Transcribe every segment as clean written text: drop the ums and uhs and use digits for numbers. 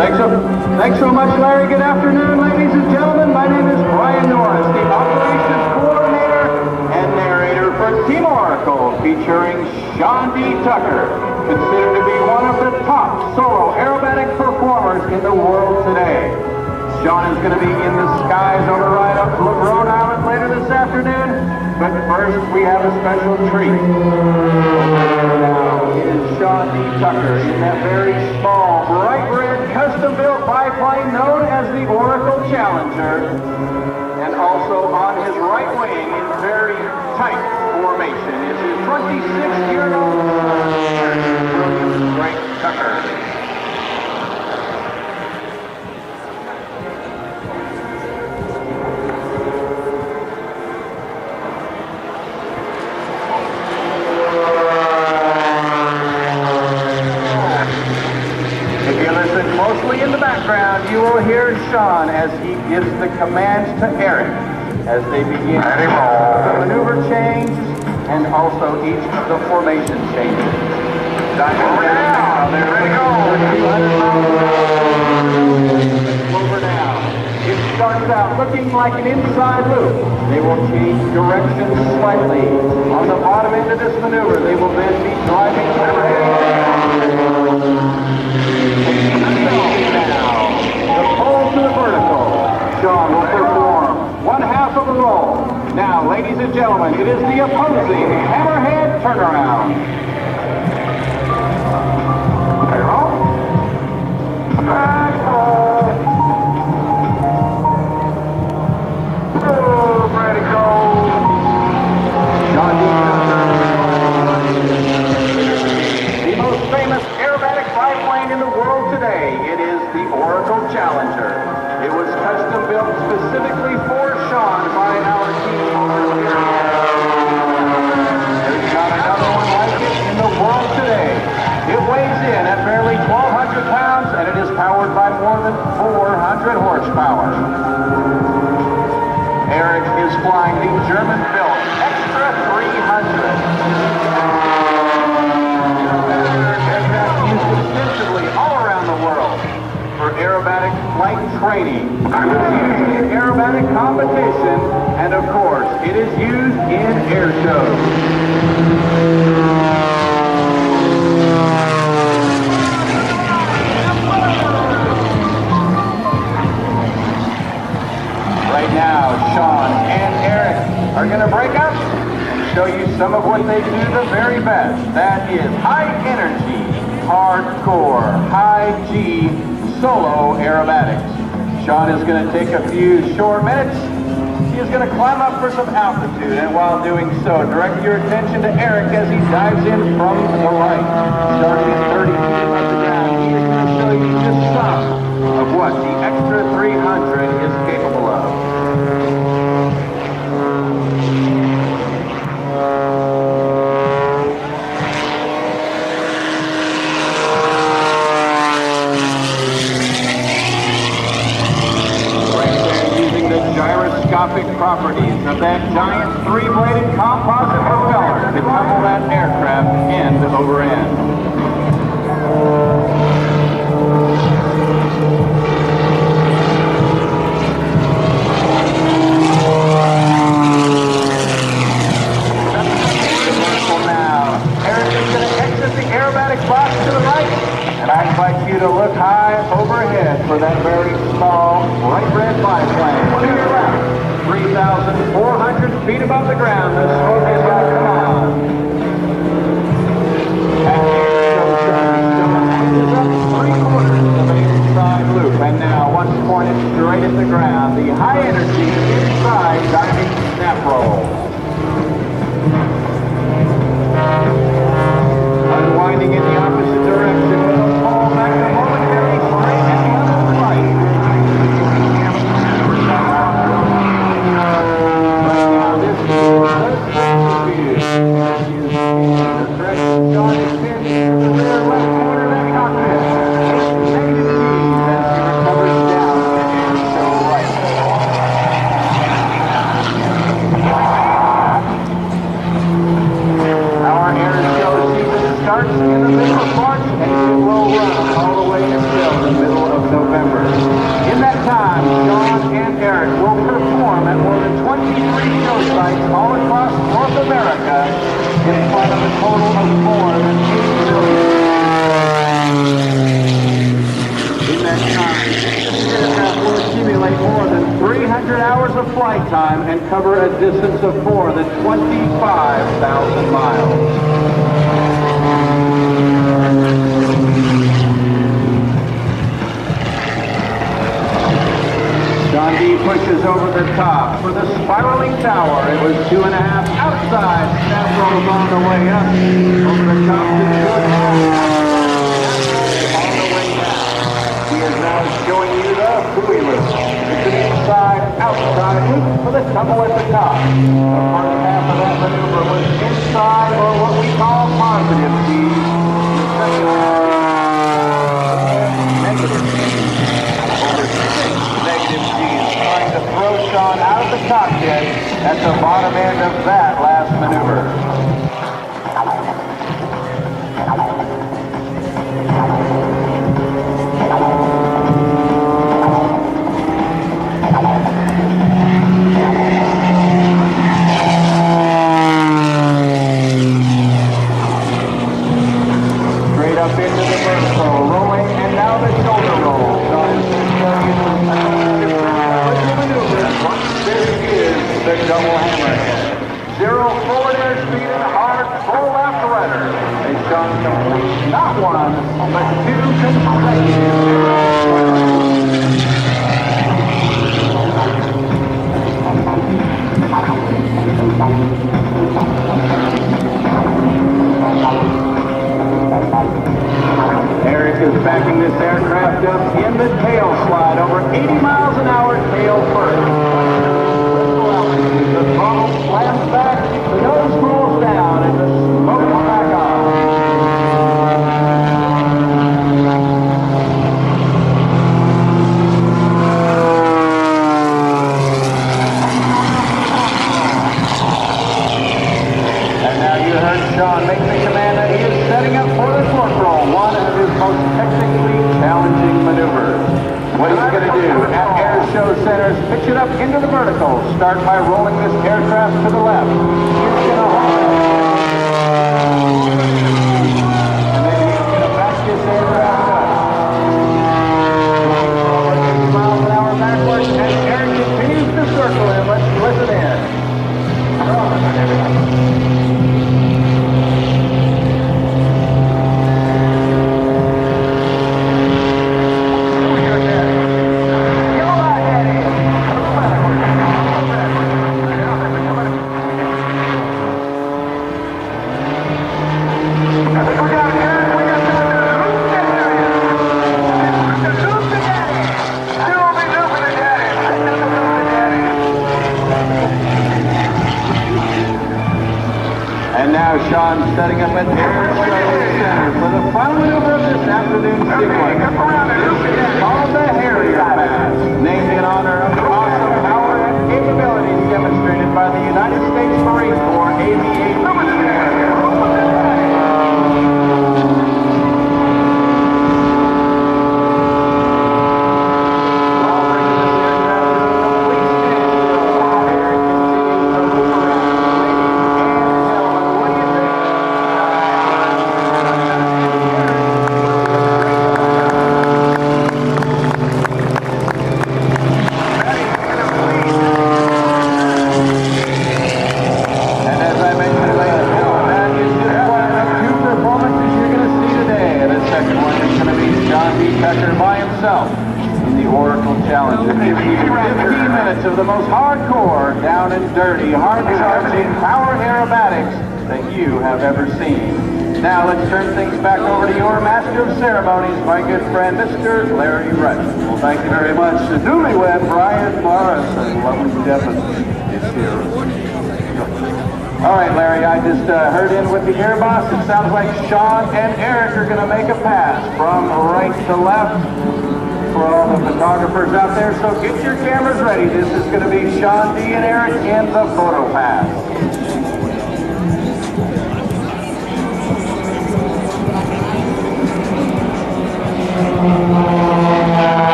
Thanks so much, Larry. Good afternoon, ladies and gentlemen. My name is Brian Norris, the operations coordinator and narrator for Team Oracle, featuring Sean D. Tucker, considered to be one of the top solo aerobatic performers in the world today. Sean is going to be in the skies over Rhode Island later this afternoon, but first we have a special treat. Now is Sean D. Tucker in that very small, bright red, custom-built biplane known as the Oracle Challenger, and also on his right wing in very tight formation is his 26-year-old son, Frank Tucker. Closely in the background, you will hear Sean as he gives the commands to Eric as they begin the maneuver change and also each of the formation changes. Now, they're ready to go. Over now. It starts out looking like an inside loop. They will change direction slightly. On the bottom end of this maneuver, they will then be driving to the vertical. Sean will perform one half of a roll. Now, ladies and gentlemen, it is the opposing hammerhead turnaround. Ready to go. Sean D. The most famous aerobatic biplane in the world today. It is the Oracle Challenger. It was custom built specifically for Sean by our team over here. There's not another one like it in the world today. It weighs in at barely 1,200 pounds and it is powered by more than 400 horsepower. Eric is flying the German-built Extra 300. Extensively all around the world for aerobatic flight training. It is used in aerobatic competition, and of course, it is used in air shows. Right now, Sean and Eric are going to break up and show you some of what they do the very best. That is high energy, hardcore, high G, solo aerobatics. Sean is going to take a few short minutes. He is going to climb up for some altitude, and while doing so, direct your attention to Eric as he dives in from the right. Starting at 30 feet above the ground, he is going to show you just some of what the Extra 300 is capable of. Gyroscopic properties of that giant three-bladed composite propeller to tumble that aircraft end over end. Now, Eric is going to exit the aerobatic box to the right, and I invite you to look high overhead for that very small, bright red biplane. To your left. 3,400 feet above the ground, the smoke is going to come on. Of an inside loop, and now once pointed straight at the ground, the high energy inside diving snap roll. Unwinding in the opposite direction with a fall back to momentary straight and level flight. November. In that time, Sean and Eric will perform at more than 23 show sites all across North America in front of a total of more than 8 million. In that time, the aircraft will accumulate more than 300 hours of flight time and cover a distance of more than 25,000 miles. John D pushes over the top for the spiraling tower. It was 2.5 outside. Snap rolls on the way up. Over the top to 2.5 on the way down. He is now showing you the buoy loop. It's an inside outside loop for the tumble at the top. The first half of that maneuver was inside, or what we call positive speed. The second half is negative speed. Over 6 negative speed, trying to throw Sean out of the cockpit at the bottom end of that last maneuver. Straight up into the vertical, rolling, and now the shoulder roll. Sean is showing you some maneuvers. This is the double hammerhead. 0 forward airspeed and hard full left rudder. And Sean completes not one, but 2 Eric is backing this aircraft up in the tail slide over 80 miles an hour tail first. The throttle slams back, the nose rolls down, and the smoke is back on. And now you heard Sean make the command that he is setting up for the torque roll, one of his most technically challenging maneuvers. What he's going to do at Airshow centers, pitch it up into the vertical. Start by rolling this aircraft to the left. He's going to hold it. And then he's going to back this aircraft up. 80 miles an hour backwards, and Eric continues to circle him. Let's listen in. And now Sean's setting up at Airshow Center for the final maneuver of this afternoon sequence. This is called the Harrier Pass, named in honor of the awesome power and capabilities demonstrated by the United States Marine Corps Aviation Carrier. Of the most hardcore, down and dirty, hard-charging power aerobatics that you have ever seen. Now let's turn things back over to your master of ceremonies, my good friend, Mr. Larry Rhode. Well, thank you very much. The newlywed Brian Morris and lovely Devin is here. All right, Larry, I just heard in with the air boss. It sounds like Sean and Eric are going to make a pass from right to left. For all the photographers out there, so get your cameras ready. This is going to be Sean D. and Eric in the photo pass.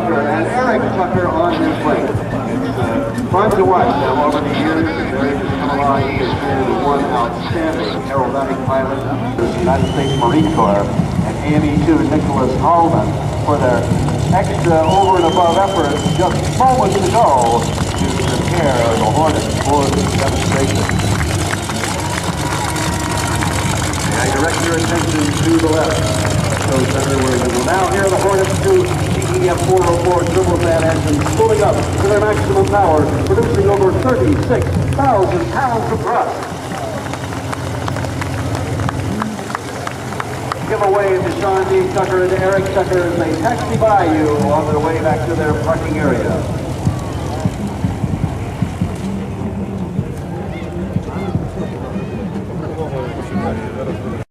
Tucker and Eric Tucker on his wing. It's fun to watch them over the years. Eric has come along. He has been one outstanding aerobatic pilot of the United States Marine Corps, and AME-2 Nicholas Hallman for their extra over and above effort just moments ago to prepare the Hornet for this demonstration. May I direct your attention to the left, so Center, where you will now hear the Hornet's 2 CEF 404 turbofan engines spooling up to their maximum power, producing over 36,000 pounds of thrust. Give a wave to Sean D. Tucker and Eric Tucker as they taxi by you on their way back to their parking area.